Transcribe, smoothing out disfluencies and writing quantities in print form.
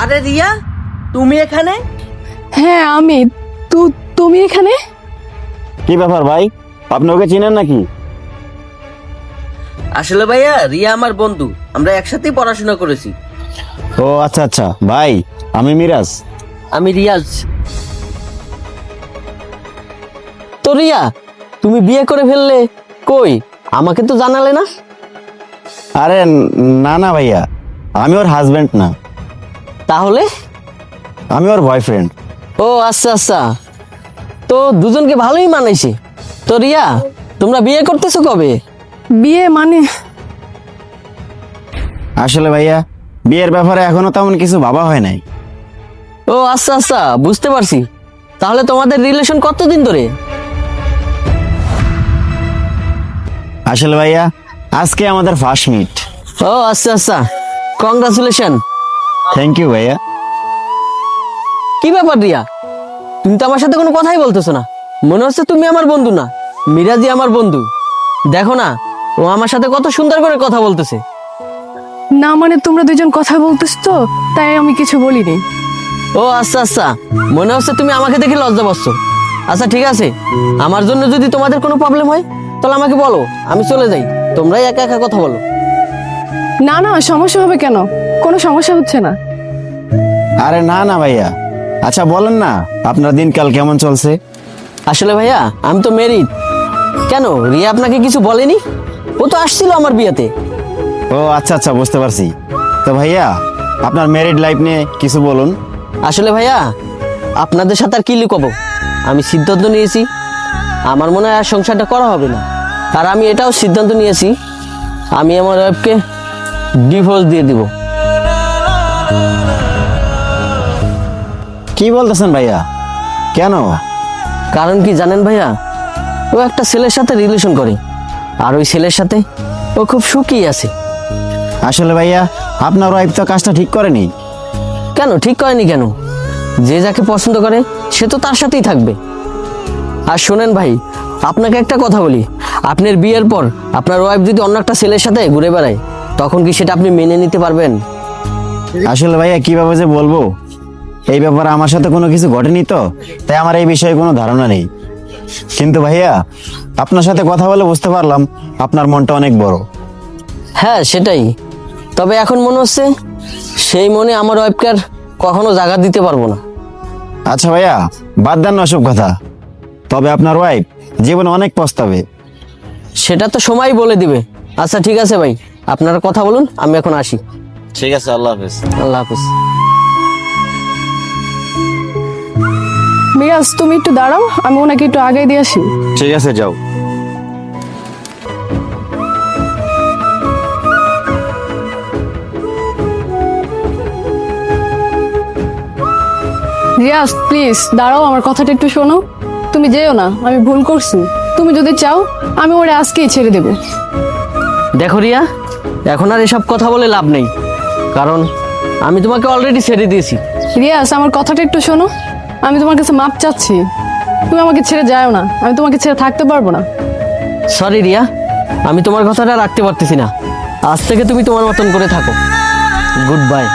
আরে রিয়া, তুমি এখানে? হ্যাঁ আমি। তুমি এখানে? কি ব্যাপার ভাই, আপনি ওকে চিনেন নাকি? আসলে ভাইয়া রিয়া আমার বন্ধু, আমরা একসাথেই পড়াশোনা করেছি। ও আচ্ছা আচ্ছা ভাই, আমি মিরাজ। আমি রিয়াজ। তো রিয়া, তুমি বিয়ে করে ফেললে, কই আমাকে তো জানালে না? আরে না না ভাইয়া, আমি ওর হাজবেন্ড না, তাহলে? আমি ওর বয়ফ্রেন্ড। ও আচ্ছা আচ্ছা, তো দুজনকে ভালোই মানাইছে। তো রিয়া, তোমরা বিয়ে করতেছো কবে? বিয়ে মানে? আসলে ভাইয়া বিয়ের ব্যাপারে এখনো তেমন কিছু ভাবা হয় নাই। ও আচ্ছা আচ্ছা, বুঝতে পারছি। তাহলে তোমাদের রিলেশন কতদিন ধরে? আসলে ভাইয়া আজকে আমাদের ফার্স্ট মিট। ও আচ্ছা আচ্ছা, কংগ্রাচুলেশন। থ্যাংক ইউ ভাইয়া। কি ব্যাপার রিয়া, তুমি তো আমার সাথে কোনো কথাই বলতেছো না। মনে হচ্ছে তুমি আমার বন্ধু না, মিরাজি আমার বন্ধু। দেখো না, ও আমার সাথে কত সুন্দর করে কথা বলতেছে। না মানে তোমরা দুজন কথা বলতেছ তো, তাই আমি কিছু বলিনি। ও আচ্ছা আচ্ছা, মনে হচ্ছে তুমি আমাকে দেখে লজ্জা পাচ্ছ। আচ্ছা ঠিক আছে, আমার জন্য যদি তোমাদের কোনো প্রবলেম হয় তাহলে আমাকে বলো, আমি চলে যাই। তোমরাই একা একা কথা বলো। না না, সমস্যা হবে কেন? কোনো সমস্যা হচ্ছে না। আরে না না ভাইয়া, আচ্ছা বলেন না আপনার দিনকাল কেমন চলছে? আসলে ভাইয়া আমি তো মেরিড। কেন, রিয়া আপনাকে কিছু বলেনি? ও তো আসছিল আমার বিয়েতে। ও আচ্ছা আচ্ছা, বুঝতে পারছি। তো ভাইয়া আপনার ম্যারিড লাইফ নিয়ে কিছু বলুন। আসলে ভাইয়া আপনাদের সাথে আর কি লুকাবো, আমি সিদ্ধান্ত নিয়েছি আমার মনে হয় আর সংসারটা করা হবে না। আর আমি এটাও সিদ্ধান্ত নিয়েছি, আমি আমার ওয়াইফকে ডিভোর্স দিয়ে দিব। কি বলতেছেন ভাইয়া, কেন? কারণ কি জানেন ভাইয়া, ও একটা ছেলের সাথে রিলেশন করে, আর ওই ছেলের সাথে ও খুব সুখী আছে। আসলে ভাইয়া আপনার ওয়াইফ তো কাজটা ঠিক করেনি। কেন ঠিক করেনি কেন? যে যাকে পছন্দ করে সে তো তার সাথেই থাকবে। আর শোনেন ভাই, আপনাকে একটা কথা বলি, আপনার বিয়ের পর আপনার ওয়াইফ যদি অন্য একটা ছেলের সাথে ঘুরে বেড়ায়, তখন কি সেটা আপনি মেনে নিতে পারবেন? আসলে ভাইয়া কিভাবে যে বলবো, এই ব্যাপারে আমার সাথে কোনো কিছু ঘটেনি তো, তাই আমার এই বিষয়ে কোনো ধারণা নেই। কিন্তু ভাইয়া আপনার সাথে কথা বলে বুঝতে পারলাম আপনার মনটা অনেক বড়। হ্যাঁ সেটাই, তবে এখন মনে হচ্ছে সেই মনে আমার ওয়াইফকে আর কখনো জায়গা দিতে পারবো না। আচ্ছা ভাইয়া বাদ দেন না ওসব কথা, তবে আপনার ওয়াইফ জীবনে অনেক পস্তাবে। সেটা তো সময় বলে দিবে। আচ্ছা ঠিক আছে ভাই, আপনারা কথা বলুন, আমি এখন আসি। ঠিক আছে, আল্লাহ হাফেজ। আল্লাহ হাফিজ। মিরাজ তুমি একটু দাঁড়াও, আমি ওনাকে একটু আগে দিয়ে আসি। ঠিক আছে, যাও। রিয়াজ প্লিজ দাঁড়াও, আমার কথাটা একটু শোনো। তুমি যেও না, আমি ভুল করছি। তুমি যদি চাও আমি ওরে আজকেই ছেড়ে দেবো। দেখো রিয়া, এখন আর এসব কথা বলে লাভ নেই, কারণ আমি তোমাকে অলরেডি ছেড়ে দিয়েছি। রিয়াজ আমার কথাটা একটু শোনো, আমি তোমার কাছে মাপ চাচ্ছি। তুমি আমাকে ছেড়ে যাও না, আমি তোমাকে ছেড়ে থাকতে পারবো না। সরি রিয়া, আমি তোমার কথাটা রাখতে পারতেছি না। আজ থেকে তুমি তোমার মতন করে থাকো। Good bye.